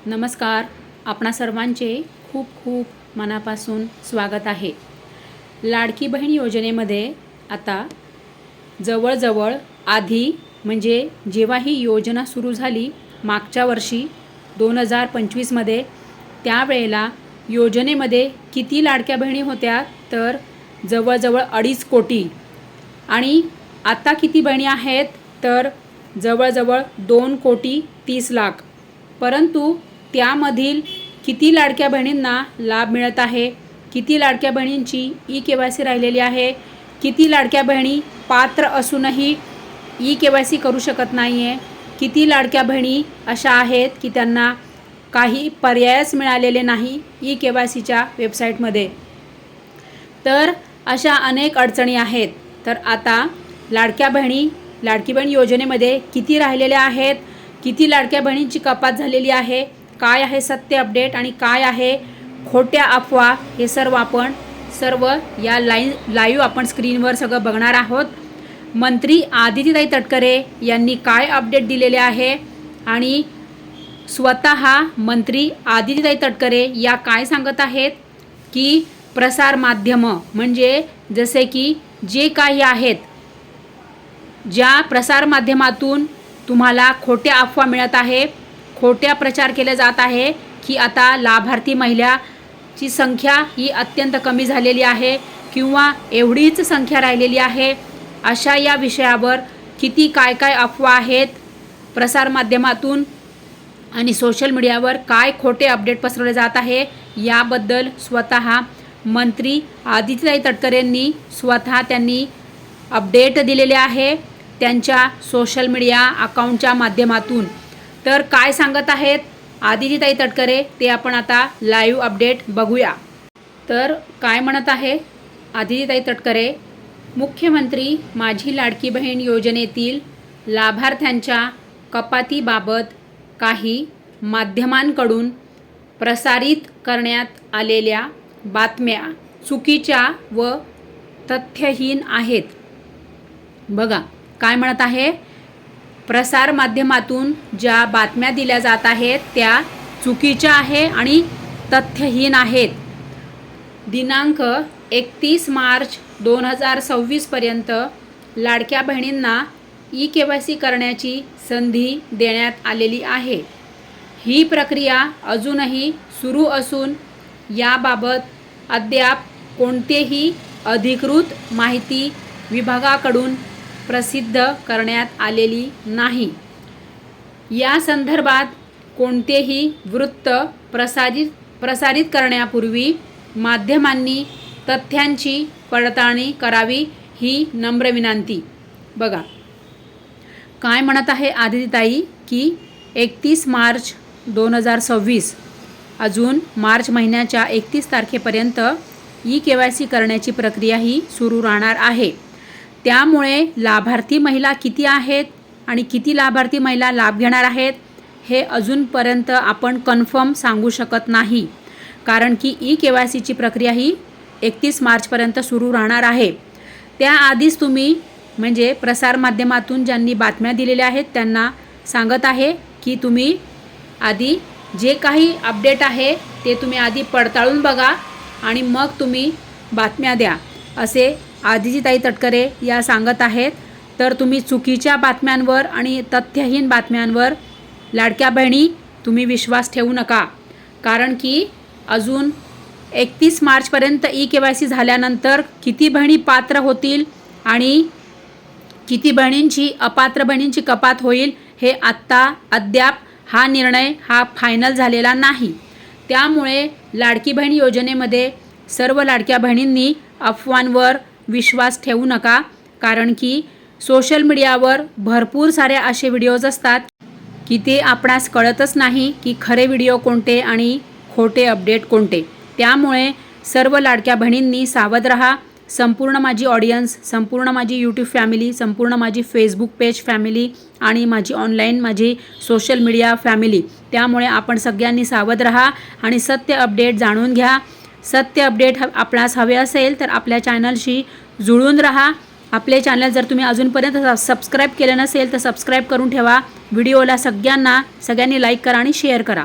नमस्कार. आपणा सर्वांचे खूप खूप मनापासून स्वागत आहे. लाडकी बहीण योजनेमध्ये आता जवळजवळ आधी म्हणजे जेव्हा ही योजना सुरू झाली मागच्या वर्षी 2025मध्ये, त्यावेळेला योजनेमध्ये किती लाडक्या बहिणी होत्या तर जवळजवळ 2.5 कोटी. आणि आता किती बहिणी आहेत तर जवळजवळ 2,30,00,000. परंतु त्यामधील किती लाडक्या बहिणींना लाभ मिळत आहे, किती लाडक्या बहिणींची ई-KYC राहिलेली आहे, किती लाडक्या बहिणी पात्र असूनही ई-KYC करू शकत नाही आहे, किती लाडक्या बहिणी अशा आहेत की त्यांना काही पर्यायच मिळालेले नाही ई-KYCच्या वेबसाईटमध्ये. तर अशा अनेक अडचणी आहेत. तर आता लाडकी बहीण योजनेमध्ये किती राहिलेल्या आहेत, किती लाडक्या बहिणींची कपात झालेली आहे, काय आहे सत्य अपडेट आणि काय आहे खोट्या अफवा, हे सर्व या लाईव्ह आपण स्क्रीनवर सगळं बघणार आहोत. मंत्री आदितीताई तटकरे यांनी काय अपडेट दिलेले आहे आणि स्वतः मंत्री आदितीताई तटकरे या काय सांगत आहेत की प्रसार माध्यमं म्हणजे जसे की जे काही आहेत, ज्या प्रसार माध्यमातून तुम्हाला खोट्या अफवा मिळत आहे, खोट्या प्रचार केले जात आहे की आता लाभार्थी महिलाची संख्या ही अत्यंत कमी झालेली आहे किंवा एवढीच संख्या राहिलेली आहे, अशा या विषयावर किती काय अफवा आहेत प्रसार माध्यमातून आणि सोशल मीडियावर काय खोटे अपडेट पसरवले जात आहे, याबद्दल स्वतः मंत्री आदितीताई तटकरेंनी त्यांनी अपडेट दिलेले आहे त्यांच्या सोशल मीडिया अकाउंटच्या माध्यमातून. तर काय सांगत आहेत आदितीताई तटकरे ते आपण आता लाईव्ह अपडेट बघूया. तर काय म्हणत आहे आदितीताई तटकरे, मुख्यमंत्री माझी लाडकी बहीण योजनेतील लाभार्थ्यांच्या कपातीबाबत काही माध्यमांकडून प्रसारित करण्यात आलेल्या बातम्या चुकीच्या व तथ्यहीन आहेत. बघा काय म्हणत आहे, प्रसार माध्यमातून ज्या बातम्या दिल्या जात आहेत त्या चुकीच्या आहे आणि तथ्यहीन आहेत. दिनांक 31 मार्च 2026 पर्यंत लाडक्या बहिणींना ई-KYC करण्याची संधी देण्यात आलेली आहे. ही प्रक्रिया अजूनही सुरू असून याबाबत अद्याप कोणतेही अधिकृत माहिती विभागाकडून प्रसिद्ध करण्यात आलेली नाही. या संदर्भात कोणतेही वृत्त प्रसारित करण्यापूर्वी माध्यमांनी तथ्यांची पडताळणी करावी ही नम्र विनंती. बघा काय म्हणत आहे आदितीताई की 31 मार्च 2026 अजून मार्च महिन्याच्या 31 तारखेपर्यंत ई-KYC करण्याची प्रक्रिया ही सुरू राहणार आहे. त्यामुळे लाभार्थी महिला किती आहेत आणि किती लाभार्थी महिला लाभ घेणार आहेत हे अजूनपर्यंत आपण कन्फर्म सांगू शकत नाही, कारण की ई-KYCची प्रक्रिया ही 31 मार्चपर्यंत सुरू राहणार आहे. त्याआधीच तुम्ही म्हणजे प्रसार माध्यमातून ज्यांनी बातम्या दिलेल्या आहेत त्यांना सांगत आहे की तुम्ही आधी जे काही अपडेट आहे ते तुम्ही आधी पडताळून बघा आणि मग तुम्ही बातम्या द्या, असे आदितीताई तटकरे या सांगत आहेत. तर तुम्ही चुकीच्या बातम्यांवर आणि तथ्यहीन बातम्यांवर लाडक्या बहिणी तुम्ही विश्वास ठेवू नका, कारण की अजून 31 मार्चपर्यंत ई-KYC झाल्यानंतर किती बहिणी पात्र होतील आणि किती बहिणींची अपात्र बहिणींची कपात होईल हे अद्याप हा निर्णय फायनल झालेला नाही. त्यामुळे लाडकी बहीण योजनेमध्ये सर्व लाडक्या बहिणींनी अफवांवर विश्वास ठेवू नका, कारण की सोशल मीडियावर भरपूर सारे असे व्हिडिओज असतात की ते आपणास कळतच नाही की खरे व्हिडिओ कोणते आणि खोटे अपडेट कोणते. त्यामुळे सर्व लाडक्या बहिणींनी सावध राहा. संपूर्ण माझी ऑडियन्स, संपूर्ण माझी यूट्यूब फॅमिली, संपूर्ण माझी फेसबुक पेज फॅमिली आणि माझी सोशल मीडिया फॅमिली, त्यामुळे आपण सगळ्यांनी सावध राहा आणि सत्य अपडेट जाणून घ्या. सत्य अपडेट आपणास हवे असेल तर आपल्या चॅनलशी जुळून राहा. आपले चॅनल जर तुम्ही अजूनपर्यंत सबस्क्राईब केले नसेल तर सबस्क्राईब करून ठेवा. व्हिडिओला सगळ्यांनी लाईक करा आणि शेअर करा.